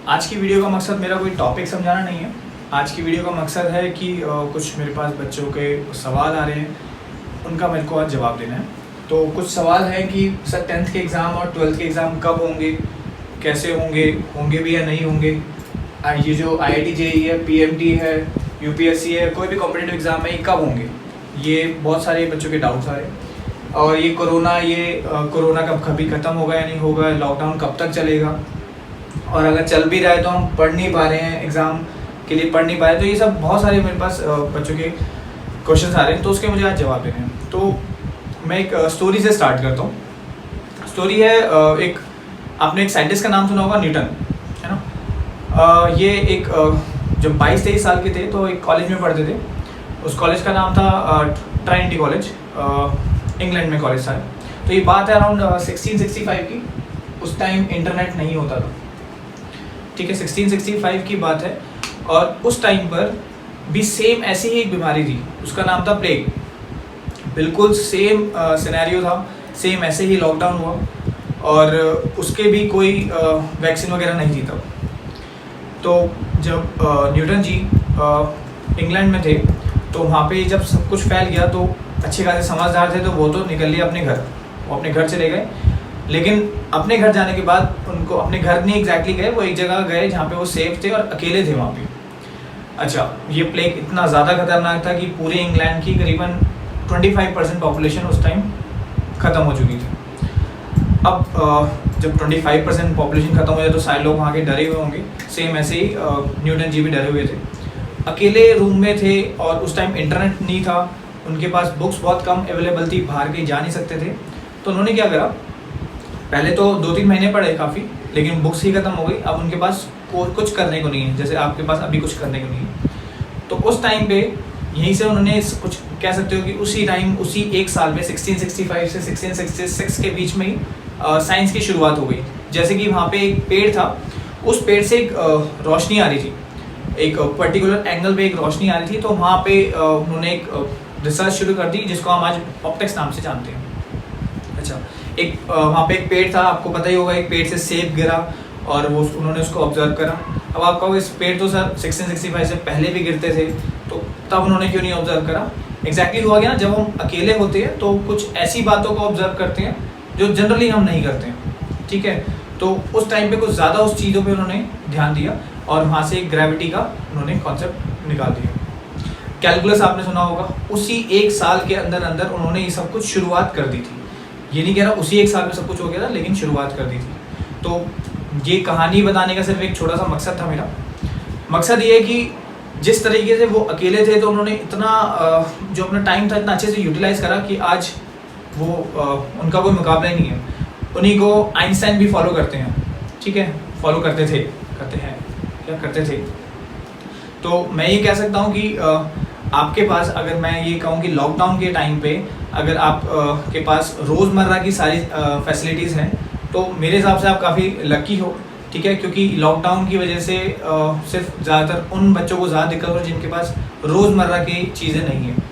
आज की वीडियो का मकसद मेरा कोई टॉपिक समझाना नहीं है। आज की वीडियो का मकसद है कि कुछ मेरे पास बच्चों के सवाल आ रहे हैं, उनका मेरे को आज जवाब देना है। तो कुछ सवाल है कि सर 10th के एग्ज़ाम और 12th के एग्ज़ाम कब होंगे, कैसे होंगे भी या नहीं होंगे। ये जो IIT JEE है, PMT है, UPSC है, कोई भी कॉम्पिटिटिव एग्ज़ाम है, ये कब होंगे, ये बहुत सारे बच्चों के डाउट्स आ रहे हैं। और ये कोरोना कब कभी ख़त्म होगा या नहीं होगा, लॉकडाउन कब तक चलेगा, और अगर चल भी रहा है तो हम पढ़ नहीं पा रहे हैं, एग्ज़ाम के लिए पढ़ नहीं पा रहे। तो ये सब बहुत सारे मेरे पास बच्चों के क्वेश्चन आ रहे हैं, तो उसके मुझे आज जवाब देने हैं। तो मैं एक स्टोरी से स्टार्ट करता हूँ। स्टोरी है आपने एक साइंटिस्ट का नाम सुना होगा, न्यूटन, है ना। ये एक जब 22-23 साल के थे तो एक कॉलेज में पढ़ते थे। उस कॉलेज का नाम था ट्राइनिटी कॉलेज, इंग्लैंड में कॉलेज था। तो ये बात है अराउंड 1665 की। उस टाइम इंटरनेट नहीं होता था, ठीक है, 1665 की बात है। और उस टाइम पर भी सेम ऐसी ही एक बीमारी थी, उसका नाम था प्लेग। बिल्कुल सेम सिनेरियो था, सेम ऐसे ही लॉकडाउन हुआ और उसके भी कोई वैक्सीन वगैरह नहीं थी तब। तो जब न्यूटन जी इंग्लैंड में थे तो वहाँ पे जब सब कुछ फैल गया तो अच्छे खासे समझदार थे, तो वो तो निकल लिए अपने घर, वो अपने घर चले गए। लेकिन अपने घर जाने के बाद उनको अपने घर नहीं एग्जैक्टली गए, वो एक जगह गए जहाँ पे वो सेफ थे और अकेले थे वहाँ पे। अच्छा, ये प्लेग इतना ज़्यादा खतरनाक था कि पूरे इंग्लैंड की करीबन 25% पॉपुलेशन उस टाइम ख़त्म हो चुकी थी। अब जब 25% पॉपुलेशन ख़त्म हो जाए तो सारे लोग वहाँ के डरे हुए होंगे। सेम ऐसे ही न्यूटन जी भी डरे हुए थे, अकेले रूम में थे और उस टाइम इंटरनेट नहीं था, उनके पास बुक्स बहुत कम अवेलेबल थी, बाहर कहीं जा नहीं सकते थे। तो उन्होंने क्या करा, पहले तो 2-3 महीने पढ़े काफ़ी, लेकिन बुक्स ही ख़त्म हो गई। अब उनके पास कुछ करने को नहीं है, जैसे आपके पास अभी कुछ करने को नहीं है। तो उस टाइम पे यहीं से उन्होंने कुछ कह सकते हो कि उसी टाइम, उसी एक साल में 1665 से 1666 के बीच में ही साइंस की शुरुआत हो गई। जैसे कि वहाँ पे एक पेड़ था, उस पेड़ से एक रोशनी आ रही थी, एक पर्टिकुलर एंगल पे एक रोशनी आ रही थी। तो वहाँ पे उन्होंने एक रिसर्च शुरू कर दी जिसको हम आज ऑप्टिक्स नाम से जानते हैं। अच्छा, एक वहाँ पे एक पेड़ था, आपको पता ही होगा, एक पेड़ से सेब गिरा और वो उन्होंने उसको ऑब्जर्व करा। अब आप कहोगे इस पेड़ तो सर 1665 से पहले भी गिरते थे, तो तब उन्होंने क्यों नहीं ऑब्जर्व करा। एग्जैक्टली हुआ गया ना, जब हम अकेले होते हैं तो कुछ ऐसी बातों को ऑब्जर्व करते हैं जो जनरली हम नहीं करते हैं, ठीक है। तो उस टाइम पे कुछ ज़्यादा उस चीज़ों पे उन्होंने ध्यान दिया और वहाँ से ग्रेविटी का उन्होंने कॉन्सेप्ट निकाल दिया। कैलकुलस आपने सुना होगा, उसी एक साल के अंदर अंदर उन्होंने ये सब कुछ शुरुआत कर दी थी। ये नहीं कह रहा उसी एक साल में सब कुछ हो गया था, लेकिन शुरुआत कर दी थी। तो ये कहानी बताने का सिर्फ एक छोटा सा मकसद था मेरा। मकसद ये है कि जिस तरीके से वो अकेले थे तो उन्होंने इतना जो अपना टाइम था इतना अच्छे से यूटिलाइज करा कि आज वो उनका कोई मुकाबला ही नहीं है। उन्हीं को आइंस्टाइन भी फॉलो करते हैं, ठीक है, फॉलो करते थे। तो मैं ये कह सकता हूँ कि आपके पास, अगर मैं ये कहूँ कि लॉकडाउन के टाइम पे अगर आप के पास रोज़मर्रा की सारी फैसिलिटीज़ हैं तो मेरे हिसाब से आप काफ़ी लकी हो, ठीक है। क्योंकि लॉकडाउन की वजह से सिर्फ ज़्यादातर उन बच्चों को ज़्यादा दिक्कत हो जिनके पास रोज़मर्रा की चीज़ें नहीं हैं,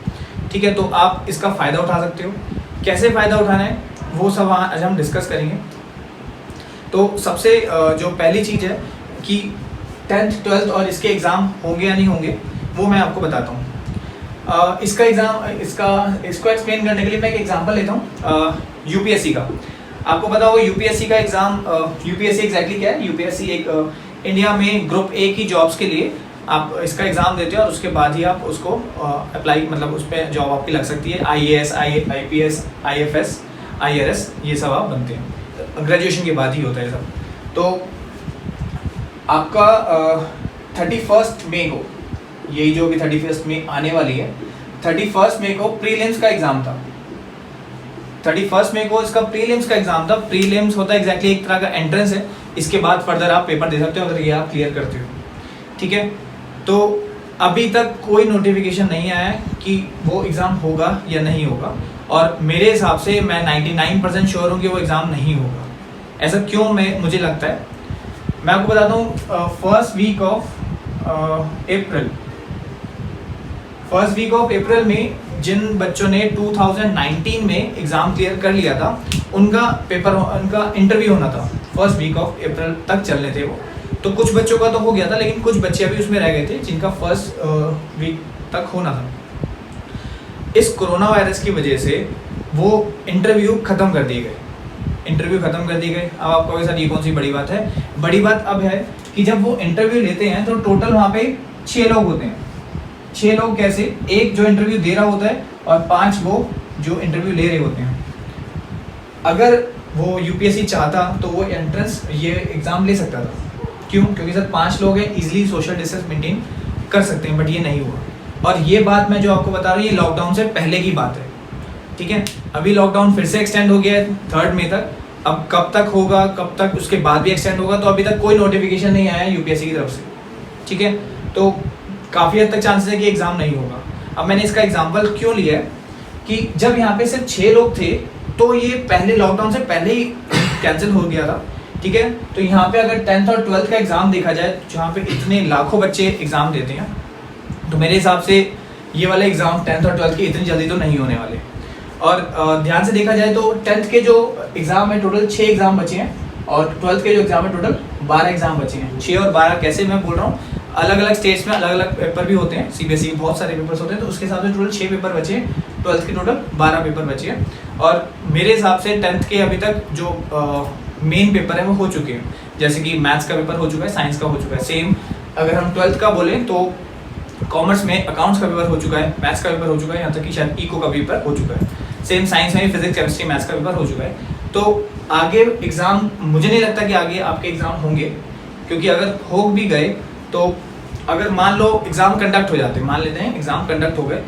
ठीक है। तो आप इसका फ़ायदा उठा सकते हो। कैसे फ़ायदा उठाना है वो सब आज हम डिस्कस करेंगे। तो सबसे जो पहली चीज़ है कि 10th 12th और इसके एग्ज़ाम होंगे या नहीं होंगे, वो मैं आपको बताता हूँ। इसको एक्सप्लेन करने के लिए मैं एक एग्जांपल लेता हूँ UPSC का। आपको पता होगा UPSC का एग्ज़ाम, UPSC एग्जैक्टली क्या है। UPSC एक इंडिया में ग्रुप A की जॉब्स के लिए आप इसका एग्ज़ाम देते हो और उसके बाद ही आप उसको अप्लाई, मतलब उस पर जॉब आपकी लग सकती है। IAS, IPS, IFS, IRS, ये सब आप बनते हैं, ग्रेजुएशन के बाद ही होता है सब। तो आपका 31 मई को, यही जो भी 31 मई आने वाली है, 31 मई को प्रीलिम्स का एग्ज़ाम था। 31 मई को इसका प्रीलिम्स का एग्ज़ाम था। प्रीलिम्स होता है एग्जैक्टली एक तरह का एंट्रेंस है, इसके बाद फर्दर आप पेपर दे सकते हो अगर ये आप क्लियर करते हो, ठीक है। तो अभी तक कोई नोटिफिकेशन नहीं आया है कि वो एग्ज़ाम होगा या नहीं होगा, और मेरे हिसाब से मैं 99% श्योर हूँ कि वो एग्ज़ाम नहीं होगा। ऐसा क्यों मुझे लगता है, मैं आपको बताता हूँ। फर्स्ट वीक ऑफ अप्रैल में जिन बच्चों ने 2019 में एग्ज़ाम क्लियर कर लिया था, उनका इंटरव्यू होना था। फर्स्ट वीक ऑफ अप्रैल तक चलने थे वो। तो कुछ बच्चों का तो हो गया था, लेकिन कुछ बच्चे अभी उसमें रह गए थे जिनका फर्स्ट वीक तक होना था। इस कोरोना वायरस की वजह से वो इंटरव्यू ख़त्म कर दिए गए। अब आप कहोगे सर ये कौन सी बड़ी बात है? बड़ी बात अब है कि जब वो इंटरव्यू लेते हैं तो टोटल वहाँ पे 6 लोग होते हैं। 6 लोग कैसे? एक जो इंटरव्यू दे रहा होता है और 5 वो जो इंटरव्यू ले रहे होते हैं। अगर वो यूपीएससी चाहता तो वो एंट्रेंस ये एग्ज़ाम ले सकता था। क्यों? क्योंकि सर 5 लोग हैं, इजीली सोशल डिस्टेंस मेंटेन कर सकते हैं, बट ये नहीं हुआ। और ये बात मैं जो आपको बता रहा हूँ ये लॉकडाउन से पहले की बात है, ठीक है। अभी लॉकडाउन फिर से एक्सटेंड हो गया है 3 मई तक। अब कब तक होगा, कब तक उसके बाद भी एक्सटेंड होगा, तो अभी तक कोई नोटिफिकेशन नहीं आया है यूपीएससी की तरफ से, ठीक है। तो काफ़ी हद तक चांसेस है कि एग्ज़ाम नहीं होगा। अब मैंने इसका एग्जाम्पल क्यों लिया है कि जब यहाँ पे सिर्फ 6 लोग थे तो ये पहले लॉकडाउन से पहले ही कैंसिल हो गया था, ठीक है। तो यहाँ पे अगर 10th और 12th का एग्ज़ाम देखा जाए जहाँ पे इतने लाखों बच्चे एग्ज़ाम देते हैं, तो मेरे हिसाब से ये वाले एग्ज़ाम 10th और 12th के इतनी जल्दी तो नहीं होने वाले। और ध्यान से देखा जाए तो 10th के जो एग्ज़ाम है टोटल 6 एग्ज़ाम बचे हैं और 12th के जो एग्ज़ाम है टोटल 12 एग्ज़ाम बचे हैं। 6 और 12 कैसे मैं बोल रहा हूँ, अलग अलग स्टेट्स में अलग अलग पेपर भी होते हैं, सीबीएसई के बहुत सारे पेपर्स होते हैं, तो उसके हिसाब से टोटल 6 पेपर बचे हैं, 12th के टोटल 12 पेपर बचे हैं। और मेरे हिसाब से 10th के अभी तक जो मेन पेपर है वो हो चुके हैं, जैसे कि मैथ्स का पेपर हो चुका है, साइंस का हो चुका है। सेम अगर हम 12th का बोलें तो कॉमर्स में अकाउंट्स का पेपर हो चुका है, मैथ्स का पेपर हो चुका है, यहाँ तक कि शायद इको का पेपर हो चुका है। सेम साइंस में फिजिक्स, केमिस्ट्री, मैथ्स का पेपर हो चुका है। तो आगे एग्ज़ाम मुझे नहीं लगता कि आगे आपके एग्ज़ाम होंगे, क्योंकि अगर हो भी गए तो अगर मान लो एग्ज़ाम कंडक्ट हो जाते, मान लेते हैं एग्ज़ाम कंडक्ट हो गए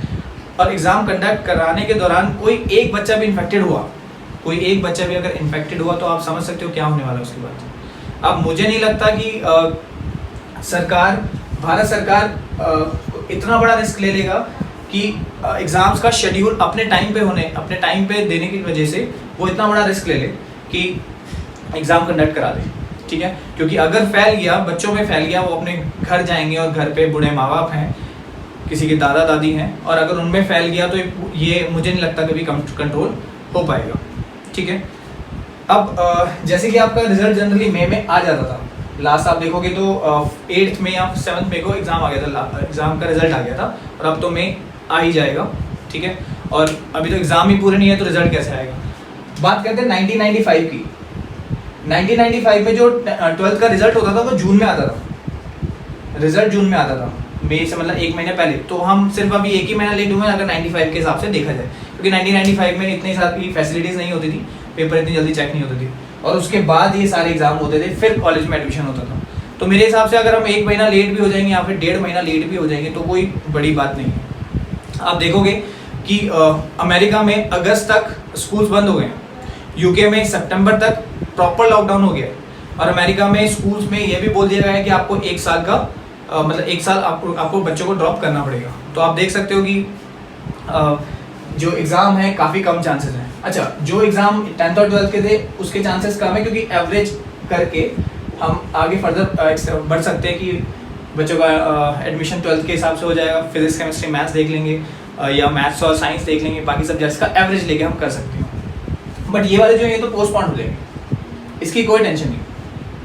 और एग्ज़ाम कंडक्ट कराने के दौरान कोई एक बच्चा भी इन्फेक्टेड हुआ, कोई एक बच्चा भी अगर इन्फेक्टेड हुआ तो आप समझ सकते हो क्या होने वाला है उसके बाद। अब मुझे नहीं लगता कि भारत सरकार इतना बड़ा रिस्क ले लेगा कि एग्ज़ाम्स का शेड्यूल अपने टाइम पे देने की वजह से वो इतना बड़ा रिस्क ले ले कि एग्ज़ाम कंडक्ट करा दे, ठीक है। क्योंकि अगर फैल गया, बच्चों में फैल गया, वो अपने घर जाएंगे और घर पे बूढ़े माँ बाप हैं, किसी के दादा दादी हैं, और अगर उनमें फैल गया तो ये मुझे नहीं लगता कभी कंट्रोल हो पाएगा, ठीक है। अब जैसे कि आपका रिजल्ट जनरली मई में आ जाता था, लास्ट आप देखोगे तो 8th में या 7th में को एग्ज़ाम आ गया था, एग्ज़ाम का रिजल्ट आ गया था, और अब तो मई आ ही जाएगा, ठीक है। और अभी तो एग्ज़ाम ही पूरे नहीं है तो रिजल्ट कैसे आएगा। बात करते हैं 1995 की। 1995 में जो 12th का रिजल्ट होता था वो जून में आता था, रिजल्ट जून में आता था, मई से मतलब 1 महीने पहले। तो हम सिर्फ अभी 1 ही महीना लेट हुए हैं अगर 95 के हिसाब से देखा जाए, क्योंकि 1995 में इतनी सारी फैसिलिटीज़ नहीं होती थी, पेपर इतनी जल्दी चेक नहीं होती थी, और उसके बाद ये सारे एग्जाम होते थे, फिर कॉलेज में एडमिशन होता था। तो मेरे हिसाब से अगर हम 1 महीना लेट भी हो जाएंगे या फिर 1.5 महीना लेट भी हो जाएंगे तो कोई बड़ी बात नहीं है। आप देखोगे कि अमेरिका में अगस्त तक स्कूल्स बंद हो गए हैं, यूके में सितंबर तक प्रॉपर लॉकडाउन हो गया है, और अमेरिका में स्कूल्स में ये भी बोल दिया गया है कि आपको 1 साल का मतलब 1 साल आपको बच्चों को ड्रॉप करना पड़ेगा। तो आप देख सकते हो कि जो एग्ज़ाम है काफ़ी कम चांसेस हैं। अच्छा, जो एग्ज़ाम 10th और 12th के थे उसके चांसेस कम है, क्योंकि एवरेज करके हम आगे फर्दर बढ़ सकते हैं कि बच्चों का एडमिशन 12th के हिसाब से हो जाएगा, फिजिक्स, केमिस्ट्री, मैथ्स देख लेंगे, या मैथ्स और साइंस देख लेंगे, बाकी सब्जेक्ट्स का एवरेज लेके हम कर सकते हैं। बट ये वाले जो है तो पोस्टपोन हो जाएंगे, इसकी कोई टेंशन नहीं,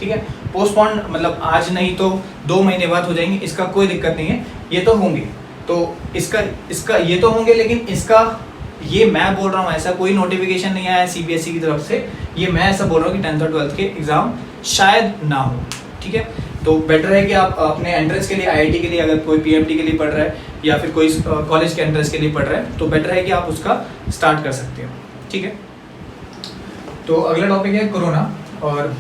ठीक है। पोस्टपोन मतलब आज नहीं तो 2 महीने बाद हो जाएंगे, इसका कोई दिक्कत नहीं है, ये तो होंगे। तो इसका ये तो होंगे, लेकिन इसका ये मैं बोल रहा हूँ ऐसा कोई नोटिफिकेशन नहीं आया है सीबीएसई की तरफ से, ये मैं ऐसा बोल रहा हूँ कि 10th और 12th के एग्ज़ाम शायद ना हो, ठीक है। तो बेटर है कि आप अपने एंट्रेंस के लिए, आईआईटी के लिए, अगर कोई पीएमटी के लिए पढ़ रहा है या फिर कोई कॉलेज के एंट्रेंस के लिए पढ़ रहा है, तो बेटर है कि आप उसका स्टार्ट कर सकते हो, ठीक है। तो अगला टॉपिक है कोरोना और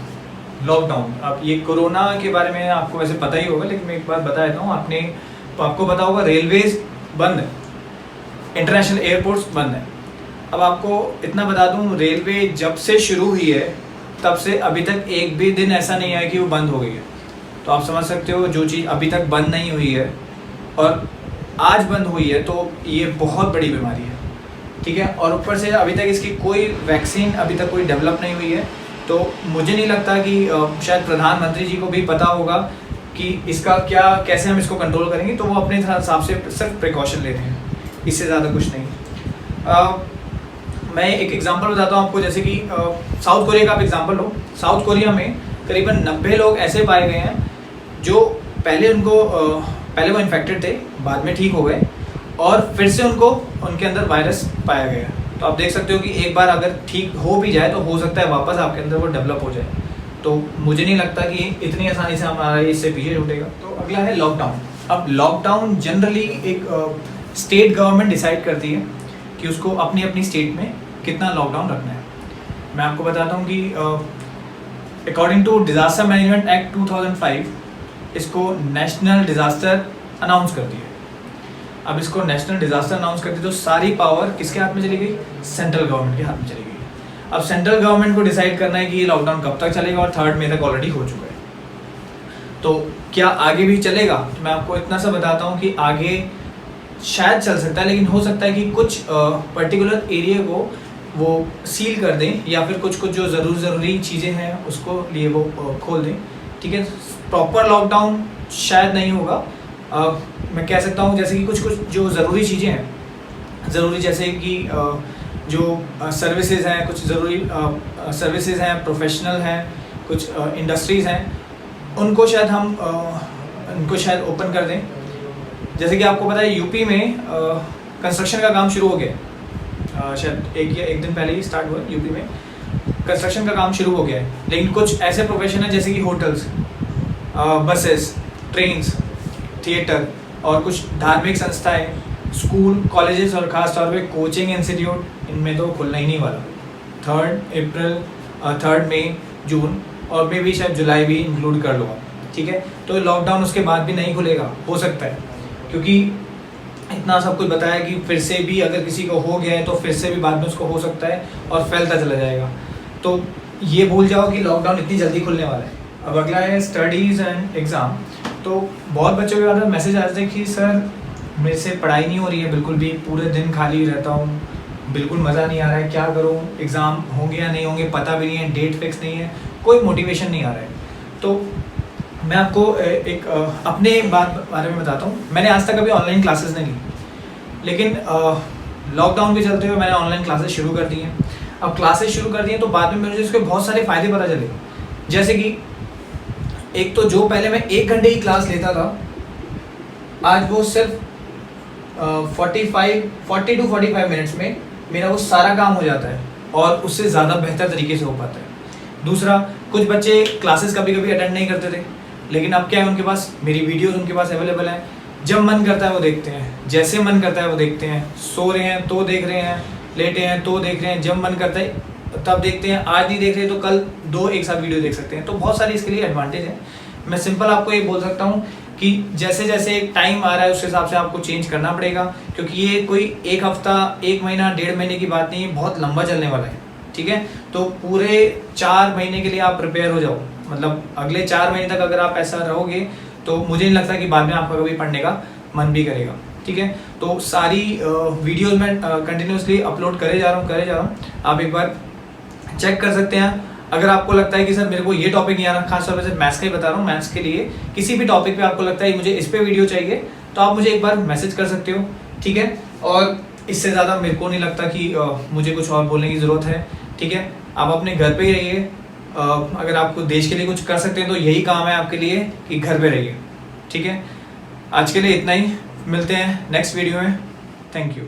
लॉकडाउन। अब ये कोरोना के बारे में आपको वैसे पता ही होगा, लेकिन मैं एक बात बता देता हूँ। आपको पता होगा रेलवेज बंद है, इंटरनेशनल एयरपोर्ट्स बंद है। अब आपको इतना बता दूँ, रेलवे जब से शुरू हुई है तब से अभी तक एक भी दिन ऐसा नहीं है कि वो बंद हो गई है। तो आप समझ सकते हो, जो चीज़ अभी तक बंद नहीं हुई है और आज बंद हुई है, तो ये बहुत बड़ी बीमारी है, ठीक है। और ऊपर से अभी तक इसकी कोई वैक्सीन अभी तक कोई डेवलप नहीं हुई है। तो मुझे नहीं लगता कि शायद प्रधानमंत्री जी को भी पता होगा कि इसका कैसे हम इसको कंट्रोल करेंगे, तो वो अपने हिसाब से सिर्फ प्रिकॉशन ले रहे हैं, इससे ज़्यादा कुछ नहीं। मैं एक एग्जांपल बताता हूँ आपको, जैसे कि साउथ कोरिया का आप एग्जांपल लो। साउथ कोरिया में करीबन 90 लोग ऐसे पाए गए हैं जो पहले वो इन्फेक्टेड थे, बाद में ठीक हो गए और फिर से उनके अंदर वायरस पाया गया। तो आप देख सकते हो कि एक बार अगर ठीक हो भी जाए तो हो सकता है वापस आपके अंदर वो डेवलप हो जाए। तो मुझे नहीं लगता कि इतनी आसानी से हमारा इससे पीछे छूटेगा। तो अगला है लॉकडाउन। अब लॉकडाउन जनरली एक स्टेट गवर्नमेंट डिसाइड करती है कि उसको अपनी अपनी स्टेट में कितना लॉकडाउन रखना है। मैं आपको बताता हूँ कि according to disaster management act 2005 इसको नेशनल डिज़ास्टर अनाउंस कर दिया। अब इसको नेशनल डिज़ास्टर अनाउंस करती तो सारी पावर किसके हाथ में चली गई? सेंट्रल गवर्नमेंट के हाथ में चली गई। अब सेंट्रल गवर्नमेंट को डिसाइड करना है कि ये लॉकडाउन कब तक चलेगा और 3 मई तक ऑलरेडी हो चुका है। तो क्या आगे भी चलेगा? तो मैं आपको इतना सा बताता हूँ कि आगे शायद चल सकता है, लेकिन हो सकता है कि कुछ पर्टिकुलर एरिया को वो सील कर दें या फिर कुछ जो ज़रूरी चीज़ें हैं उसको लिए वो खोल दें। ठीक है, प्रॉपर लॉकडाउन शायद नहीं होगा। मैं कह सकता हूँ जैसे कि कुछ जो ज़रूरी चीज़ें हैं, ज़रूरी जैसे कि जो सर्विसेज हैं, कुछ ज़रूरी सर्विसेज हैं, प्रोफेशनल हैं, कुछ इंडस्ट्रीज़ हैं, उनको शायद ओपन कर दें। जैसे कि आपको पता है यूपी में कंस्ट्रक्शन का काम शुरू हो गया, शायद एक दिन पहले ही स्टार्ट हुआ यूपी में कंस्ट्रक्शन का काम शुरू हो गया है। लेकिन कुछ ऐसे प्रोफेशन हैं जैसे कि होटल्स, बसेस, ट्रेन्स, थिएटर और कुछ धार्मिक संस्थाएं, स्कूल, कॉलेजेस और ख़ास तौर पे कोचिंग इंस्टीट्यूट, इनमें तो खुलना ही नहीं वाला। 3 मई, जून और मे भी शायद जुलाई भी इंक्लूड कर लो। ठीक है, तो लॉकडाउन उसके बाद भी नहीं खुलेगा, हो सकता है, क्योंकि इतना सब कुछ बताया कि फिर से भी अगर किसी को हो गया है तो फिर से भी बाद में उसको हो सकता है और फैलता चला जाएगा। तो ये भूल जाओ कि लॉकडाउन इतनी जल्दी खुलने वाला है। अब अगला है स्टडीज़ एंड एग्ज़ाम। तो बहुत बच्चों के बाद मैसेज आते हैं कि सर मेरे से पढ़ाई नहीं हो रही है बिल्कुल भी, पूरे दिन खाली रहता हूँ, बिल्कुल मज़ा नहीं आ रहा है, क्या करूँ, एग्ज़ाम होंगे या नहीं होंगे पता भी नहीं है, डेट फिक्स नहीं है, कोई मोटिवेशन नहीं आ रहा है। तो मैं आपको एक अपने बारे में बताता हूँ। मैंने आज तक कभी ऑनलाइन क्लासेस नहीं ली, लेकिन लॉकडाउन के चलते हुए मैंने ऑनलाइन क्लासेस शुरू कर दी हैं। अब क्लासेस शुरू कर दी हैं तो बाद में मुझे इसके बहुत सारे फ़ायदे पता चले। जैसे कि एक तो जो पहले मैं 1 घंटे की क्लास लेता था, आज वो सिर्फ 40 to 45 मिनट्स में मेरा वो सारा काम हो जाता है और उससे ज़्यादा बेहतर तरीके से हो पाता है। दूसरा, कुछ बच्चे क्लासेस कभी कभी अटेंड नहीं करते थे, लेकिन अब क्या है, उनके पास मेरी वीडियोस उनके पास अवेलेबल हैं। जब मन करता है वो देखते हैं, जैसे मन करता है वो देखते हैं, सो रहे हैं तो देख रहे हैं, लेटे हैं तो देख रहे हैं, जब मन करता है तब देखते हैं। आज नहीं देख रहे तो कल 2 एक साथ वीडियो देख सकते हैं। तो बहुत सारी इसके लिए एडवांटेज है। मैं सिंपल आपको ये बोल सकता हूँ कि जैसे जैसे टाइम आ रहा है उस हिसाब से आपको चेंज करना पड़ेगा, क्योंकि ये कोई 1 हफ्ता, 1 महीना, 1.5 महीने की बात नहीं है, बहुत लंबा चलने वाला है। ठीक है, तो पूरे 4 महीने के लिए आप प्रिपेयर हो जाओ। मतलब अगले 4 महीने तक अगर आप ऐसा रहोगे तो मुझे नहीं लगता कि बाद में आपका कभी पढ़ने का मन भी करेगा। ठीक है, तो सारी वीडियोस में कंटिन्यूसली अपलोड करे जा रहा हूँ। आप एक बार चेक कर सकते हैं। अगर आपको लगता है कि सर मेरे को ये टॉपिक नहीं आना, खास तौर पर मैथ्स का ही बता रहा हूँ, मैथ्स के लिए किसी भी टॉपिक पे आपको लगता है मुझे इस पे वीडियो चाहिए, तो आप मुझे एक बार मैसेज कर सकते हो। ठीक है, और इससे ज़्यादा मेरे को नहीं लगता कि मुझे कुछ और बोलने की ज़रूरत है। ठीक है, आप अपने घर पे ही रहिए। अगर आपको देश के लिए कुछ कर सकते हैं तो यही काम है आपके लिए कि घर पे रहिए। ठीक है, आज के लिए इतना ही, मिलते हैं नेक्स्ट वीडियो में। Thank you.